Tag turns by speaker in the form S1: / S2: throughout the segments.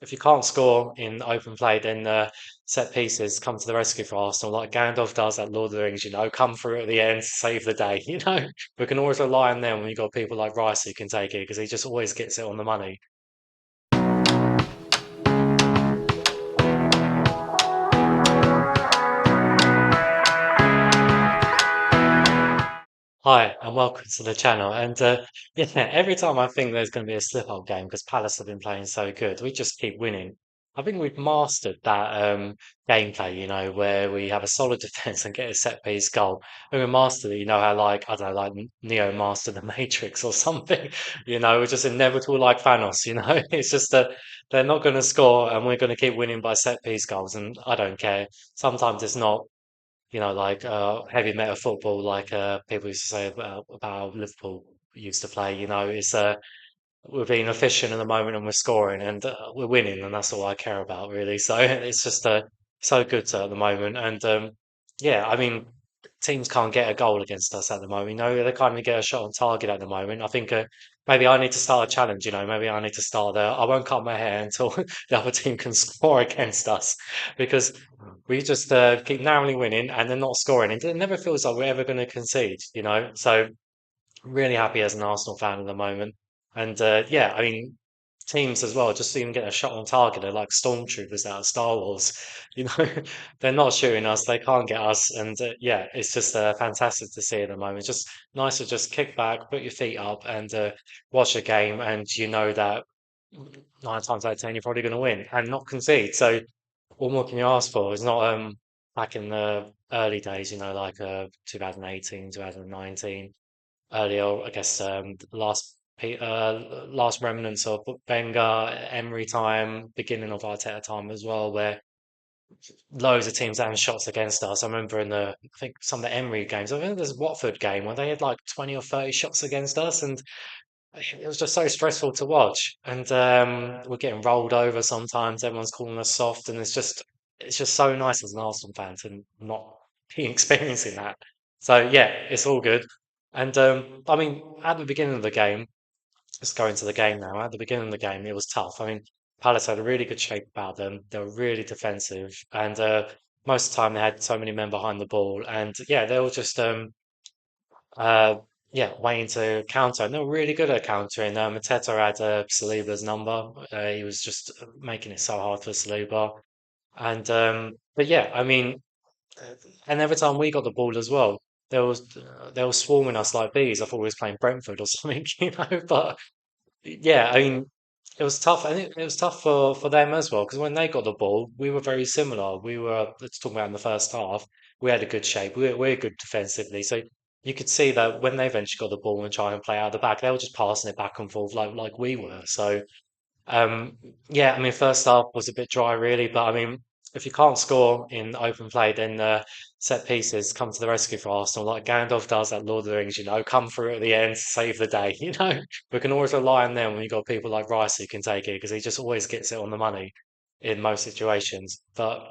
S1: if you can't score in open play, then set pieces come to the rescue for Arsenal, like Gandalf does at Lord of the Rings. Come through at the end, save the day. We can always rely on them when you've got people like Rice who can take it because he just always gets it on the money. Hi, and welcome to the channel. And yeah, every time I think there's going to be a slip-up game because Palace have been playing so good, we just keep winning. I think we've mastered that gameplay, where we have a solid defense and get a set piece goal. And we mastered it, how like, I don't know, like Neo mastered the Matrix or something, we're just inevitable like Thanos, It's just that they're not going to score and we're going to keep winning by set piece goals. And I don't care. Sometimes it's not like heavy metal football, like people used to say about how Liverpool used to play. It's we're being efficient at the moment and we're scoring and we're winning, and that's all I care about really. So it's just so good at the moment, and yeah, I mean, teams can't get a goal against us at the moment. They can't even get a shot on target at the moment. I think maybe I need to start a challenge. Maybe I need to start there. I won't cut my hair until the other team can score against us because we just keep narrowly winning and then not scoring. It never feels like we're ever going to concede. So really happy as an Arsenal fan at the moment. And yeah, I mean, teams as well, just even getting a shot on target, they're like stormtroopers out of Star Wars. You know, they're not shooting us, they can't get us. And yeah, it's just fantastic to see at the moment. Just nice to just kick back, put your feet up, and watch a game, and you know that nine times out of ten you're probably going to win and not concede. So what more can you ask for? It's not back in the early days, like 2018, 2019 earlier, I guess, last remnants of Wenger, Emery time, beginning of Arteta time as well, where loads of teams having shots against us. I remember I think some of the Emery games. I think there's a Watford game where they had like 20 or 30 shots against us, and it was just so stressful to watch. And we're getting rolled over sometimes. Everyone's calling us soft, and it's just so nice as an Arsenal fan to not be experiencing that. So yeah, it's all good. And I mean, at the beginning of the game, let's go into the game now. At the beginning of the game, it was tough. I mean, Palace had a really good shape about them. They were really defensive, and most of the time they had so many men behind the ball. And yeah, they were just uh, yeah, waiting to counter. And they were really good at countering. Mateta had Saliba's number. He was just making it so hard for Saliba. And but yeah, I mean, uh, and every time we got the ball as well, they were swarming us like bees. I thought we was playing Brentford or something, But yeah, I mean, it was tough. I think it was tough for them as well because when they got the ball, we were very similar. Let's talk about in the first half, we had a good shape. We're good defensively, so you could see that when they eventually got the ball and trying to play out of the back, they were just passing it back and forth like we were. So um, yeah, I mean, first half was a bit dry, really, but I mean, if you can't score in open play, then set pieces come to the rescue for Arsenal, like Gandalf does at Lord of the Rings. Come through at the end, save the day. We can always rely on them when you've got people like Rice who can take it because he just always gets it on the money in most situations. But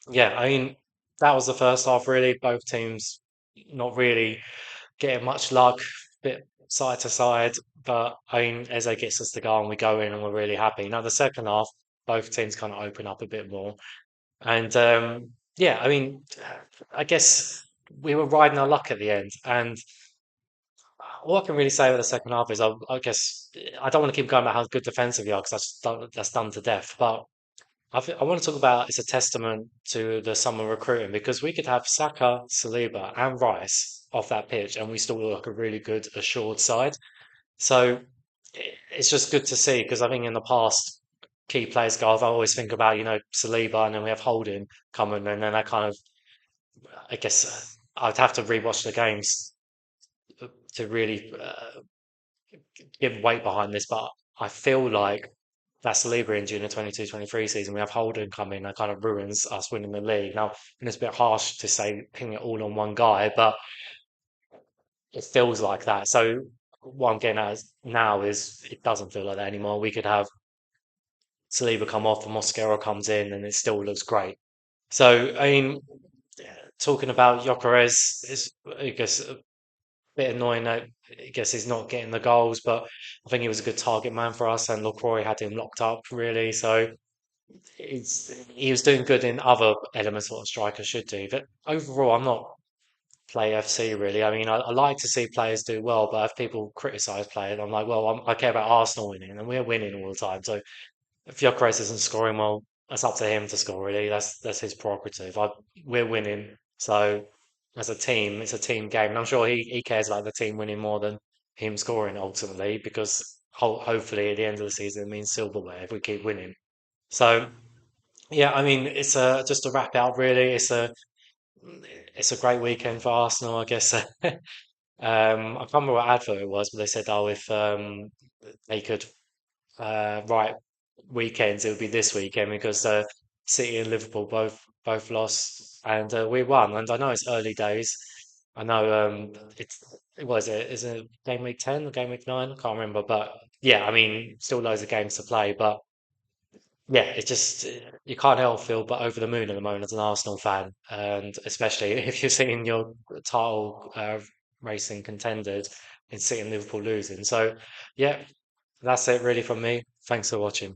S1: yeah, I mean, that was the first half, really. Both teams not really getting much luck, bit side to side. But I mean, Eze gets us the goal and we go in and we're really happy. Now, the second half, both teams kind of open up a bit more. And yeah, I mean, I guess we were riding our luck at the end. And all I can really say about the second half is I guess I don't want to keep going about how good defensive we are because that's done to death. But I want to talk about it's a testament to the summer recruiting because we could have Saka, Saliba, and Rice off that pitch, and we still look like a really good assured side. So it's just good to see because I think in the past, key players go off. I always think about Saliba, and then we have Holding coming, and then I kind of I guess I'd have to rewatch the games to really give weight behind this, but I feel like that's Saliba injury in the 22-23 season. We have Holden come in that kind of ruins us winning the league. Now, and it's a bit harsh to say ping it all on one guy, but it feels like that. So what I'm getting at now is it doesn't feel like that anymore. We could have Saliba come off and Mosquera comes in and it still looks great. So, I mean, talking about Gyökeres, I guess bit annoying that I guess he's not getting the goals, but I think he was a good target man for us, and LaCroix had him locked up really. So he was doing good in other elements what a striker should do. But overall, I'm not play FC really. I mean, I like to see players do well, but if people criticise players, I'm like, well, I care about Arsenal winning, and we're winning all the time. So if Gyökeres isn't scoring, well, that's up to him to score. Really, that's his prerogative. We're winning, so as a team, it's a team game, and I'm sure he cares about the team winning more than him scoring ultimately, because hopefully at the end of the season it means silverware if we keep winning. So yeah, I mean, it's just to wrap it up. Really, it's a great weekend for Arsenal, I guess. I can't remember what advert it was, but they said, oh, if they could write weekends, it would be this weekend because City and Liverpool both lost and we won. And I know it's early days. I know it was it is it game week 10 or game week 9? I can't remember, but yeah, I mean, still loads of games to play, but yeah, it's just you can't help feel but over the moon at the moment as an Arsenal fan, and especially if you're seeing your title racing contenders in seeing Liverpool losing. So, yeah, that's it really from me. Thanks for watching.